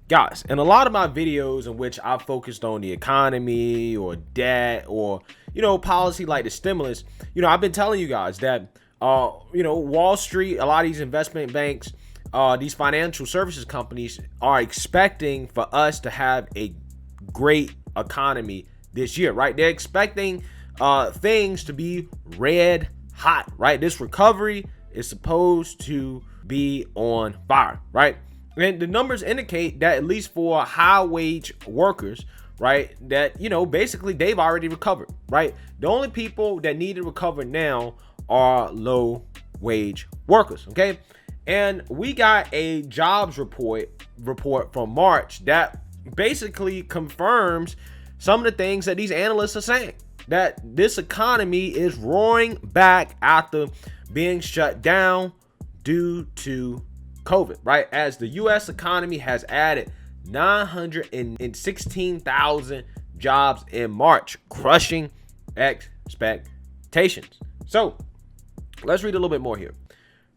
Guys, in a lot of my videos in which I focused on the economy or debt or, policy like the stimulus, I've been telling you guys that, Wall Street, a lot of these investment banks, these financial services companies are expecting for us to have a great economy this year, right? They're expecting things to be red hot, right? This recovery is supposed to be on fire, right? And the numbers indicate that at least for high wage workers, right, that, basically they've already recovered, right? The only people that need to recover now are low wage workers, okay? And we got a jobs report from March that basically confirms some of the things that these analysts are saying, that this economy is roaring back after being shut down due to COVID, right? As the U.S. economy has added 916,000 jobs in March, crushing expectations. So let's read a little bit more here.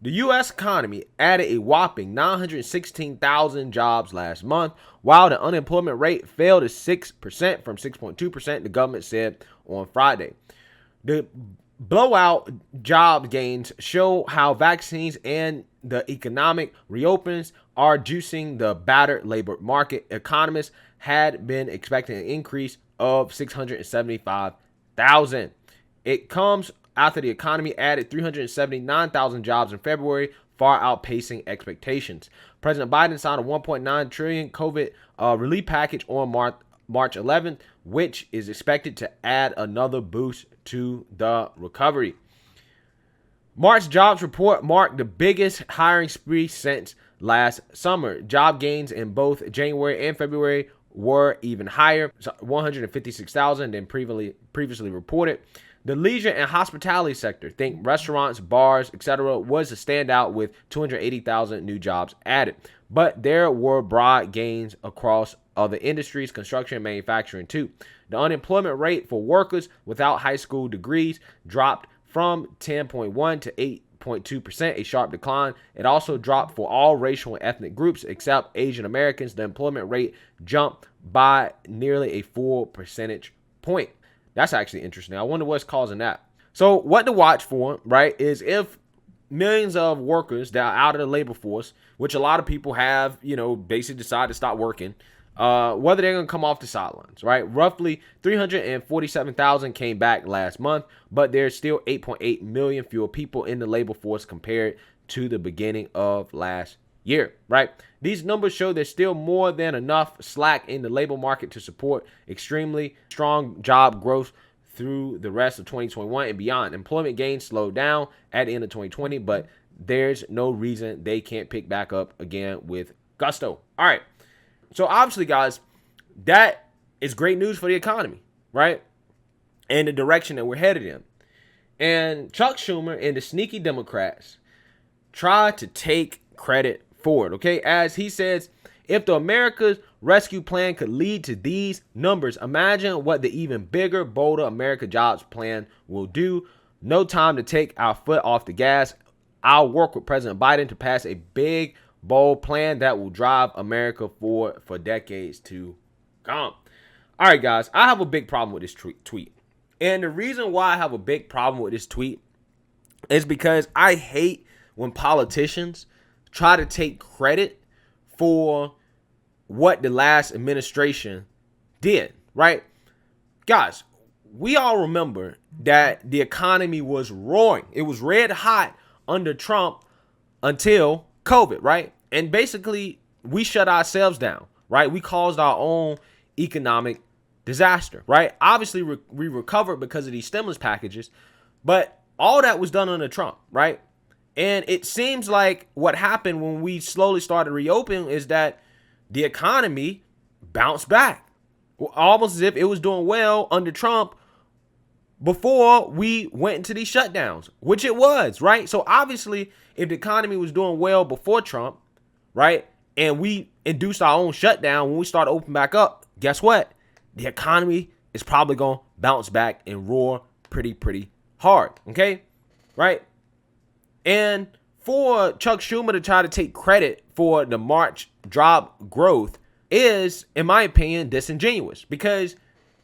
The U.S. economy added a whopping 916,000 jobs last month, while the unemployment rate fell to 6% from 6.2%, the government said on Friday. The blowout job gains show how vaccines and the economic reopens are juicing the battered labor market. Economists had been expecting an increase of 675,000. It comes after the economy added 379,000 jobs in February, far outpacing expectations. President Biden signed a $1.9 trillion COVID relief package on March 11th, which is expected to add another boost to the recovery. March jobs report marked the biggest hiring spree since last summer. Job gains in both January and February were even higher, 156,000 than previously reported. The leisure and hospitality sector, think restaurants, bars, etc., was a standout with 280,000 new jobs added. But there were broad gains across other industries, construction and manufacturing too. The unemployment rate for workers without high school degrees dropped from 10.1 to 8.2%, a sharp decline. It also dropped for all racial and ethnic groups except Asian Americans. The employment rate jumped by nearly a full percentage point. That's actually interesting. I wonder what's causing that. So what to watch for, right, is if millions of workers that are out of the labor force, which a lot of people have, basically decided to stop working, whether they're going to come off the sidelines, right? Roughly 347,000 came back last month, but there's still 8.8 million fewer people in the labor force compared to the beginning of last year, right? These numbers show there's still more than enough slack in the labor market to support extremely strong job growth through the rest of 2021 and beyond. Employment gains slowed down at the end of 2020, but there's no reason they can't pick back up again with gusto. All right. So obviously, guys, that is great news for the economy, right? And the direction that we're headed in. And Chuck Schumer and the sneaky Democrats try to take credit for it, okay? As he says, if the America's Rescue Plan could lead to these numbers, imagine what the even bigger, bolder America Jobs Plan will do. No time to take our foot off the gas. I'll work with President Biden to pass a big, bold plan that will drive America forward for decades to come. All right, guys, I have a big problem with this tweet. And the reason why I have a big problem with this tweet is because I hate when politicians try to take credit for what the last administration did, right? Guys, we all remember that the economy was roaring. It was red hot under Trump until COVID, right? And basically, we shut ourselves down, right? We caused our own economic disaster, right? Obviously, we recovered because of these stimulus packages, but all that was done under Trump, right? And it seems like what happened when we slowly started reopening is that the economy bounced back, almost as if it was doing well under Trump before we went into these shutdowns, which it was, right? So obviously, if the economy was doing well before Trump, right, and we induced our own shutdown when we started opening back up, guess what? The economy is probably going to bounce back and roar pretty hard, okay? Right? And for Chuck Schumer to try to take credit for the March job growth is, in my opinion, disingenuous, because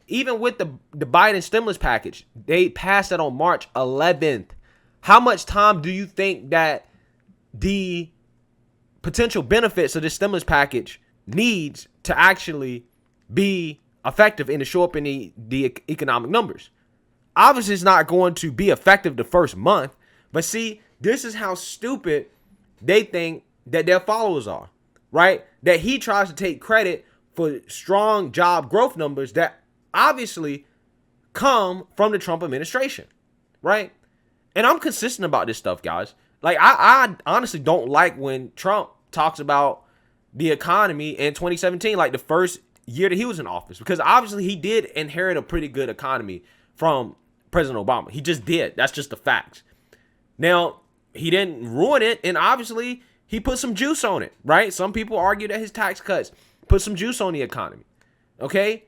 even with the Biden stimulus package, they passed it on March 11th. How much time do you think that the potential benefits of this stimulus package needs to actually be effective and to show up in the economic numbers? Obviously, it's not going to be effective the first month. But see, this is how stupid they think that their followers are, right? That he tries to take credit for strong job growth numbers that obviously come from the Trump administration, right? And I'm consistent about this stuff, guys. Like, I honestly don't like when Trump talks about the economy in 2017, like the first year that he was in office, because obviously he did inherit a pretty good economy from President Obama. He just did. That's just the facts. Now, he didn't ruin it, and obviously he put some juice on it, right? Some people argue that his tax cuts put some juice on the economy, okay?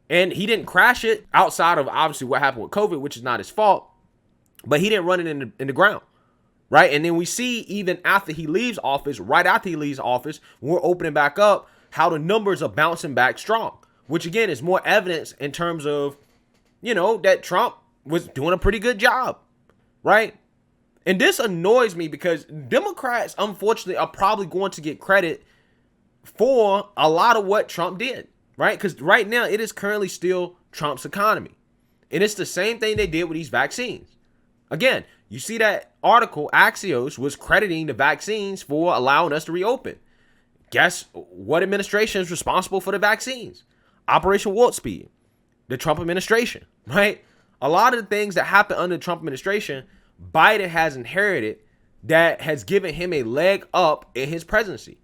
And he didn't crash it outside of obviously what happened with COVID, which is not his fault, but he didn't run it in the ground, right? And then we see even after he leaves office, right after he leaves office, when we're opening back up, how the numbers are bouncing back strong, which again is more evidence in terms of, that Trump was doing a pretty good job, right? And this annoys me because Democrats, unfortunately, are probably going to get credit for a lot of what Trump did, right? Because right now it is currently still Trump's economy. And it's the same thing they did with these vaccines. Again, you see that article, Axios was crediting the vaccines for allowing us to reopen. Guess what administration is responsible for the vaccines? Operation Warp Speed, the Trump administration, right? A lot of the things that happen under the Trump administration, Biden has inherited that has given him a leg up in his presidency.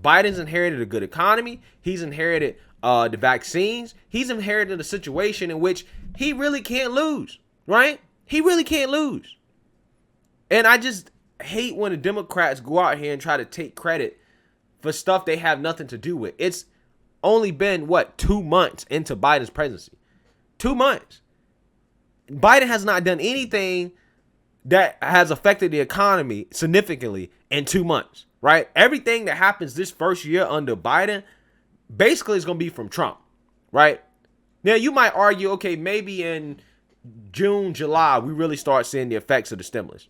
Biden's inherited a good economy. He's inherited the vaccines. He's inherited a situation in which he really can't lose, right? He really can't lose. And I just hate when the Democrats go out here and try to take credit for stuff they have nothing to do with. It's only been, 2 months into Biden's presidency. 2 months. Biden has not done anything that has affected the economy significantly in 2 months, right? Everything that happens this first year under Biden basically is going to be from Trump, right? Now, you might argue, okay, maybe in June, July, we really start seeing the effects of the stimulus.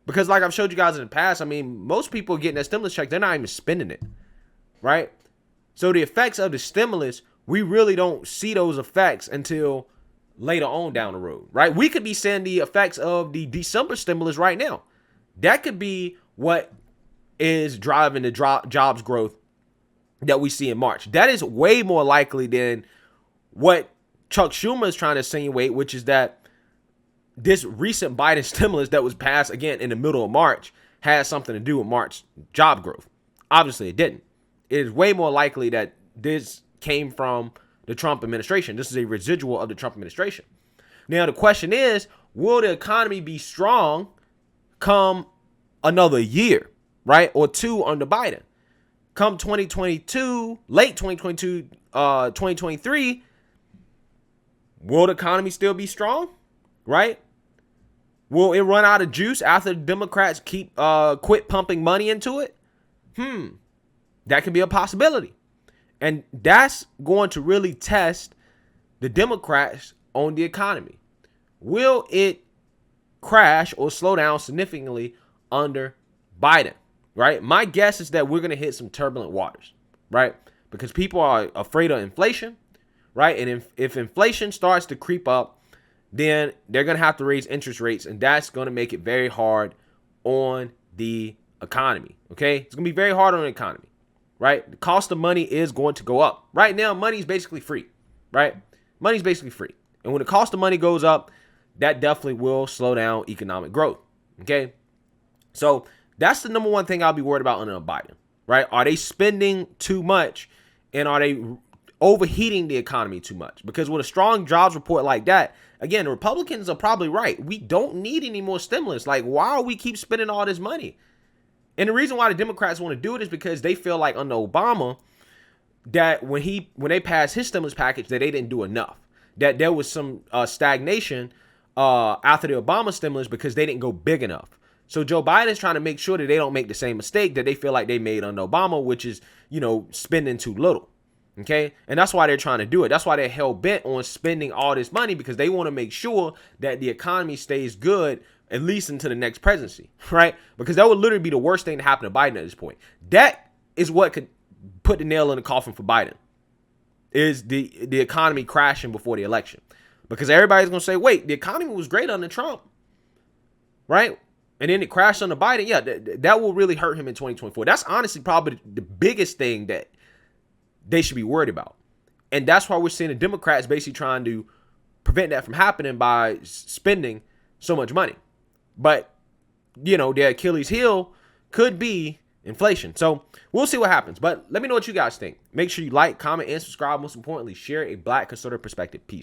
Because like I've showed you guys in the past, I mean, most people getting that stimulus check, they're not even spending it, right? So the effects of the stimulus, we really don't see those effects until later on down the road, right? We could be seeing the effects of the December stimulus right now. That could be what is driving the jobs growth that we see in March. That is way more likely than what Chuck Schumer is trying to insinuate, which is that this recent Biden stimulus that was passed again in the middle of March has something to do with March job growth. Obviously, it didn't. It is way more likely that this came from the Trump administration. This is a residual of the Trump administration. Now, the question is, will the economy be strong come another year, right? Or two under Biden? Come 2022, late 2022, 2023, will the economy still be strong, right? Will it run out of juice after the Democrats quit pumping money into it? That could be a possibility. And that's going to really test the Democrats on the economy. Will it crash or slow down significantly under Biden, right? My guess is that we're going to hit some turbulent waters, right? Because people are afraid of inflation, right? And if inflation starts to creep up, then they're going to have to raise interest rates, and that's going to make it very hard on the economy, okay? It's going to be very hard on the economy, right? The cost of money is going to go up. Right now, money is basically free, right? Money's basically free. And when the cost of money goes up, that definitely will slow down economic growth, okay? So that's the number one thing I'll be worried about under Biden, right? Are they spending too much, and are they overheating the economy too much? Because with a strong jobs report like that, again, the Republicans are probably right. We don't need any more stimulus. Like, why are we keep spending all this money? And the reason why the Democrats want to do it is because they feel like under Obama that when they passed his stimulus package, that they didn't do enough. That there was some stagnation after the Obama stimulus because they didn't go big enough. So Joe Biden is trying to make sure that they don't make the same mistake that they feel like they made under Obama, which is, spending too little. Okay. And that's why they're trying to do it. That's why they're hell bent on spending all this money, because they want to make sure that the economy stays good, at least into the next presidency. Right. Because that would literally be the worst thing to happen to Biden at this point. That is what could put the nail in the coffin for Biden, is the economy crashing before the election. Because everybody's going to say, wait, the economy was great under Trump. Right. And then it crashed under Biden. Yeah, that will really hurt him in 2024. That's honestly probably the biggest thing that they should be worried about. And that's why we're seeing the Democrats basically trying to prevent that from happening by spending so much money. But, their Achilles heel could be inflation. So we'll see what happens. But let me know what you guys think. Make sure you like, comment, and subscribe. Most importantly, share a Black conservative perspective. Peace.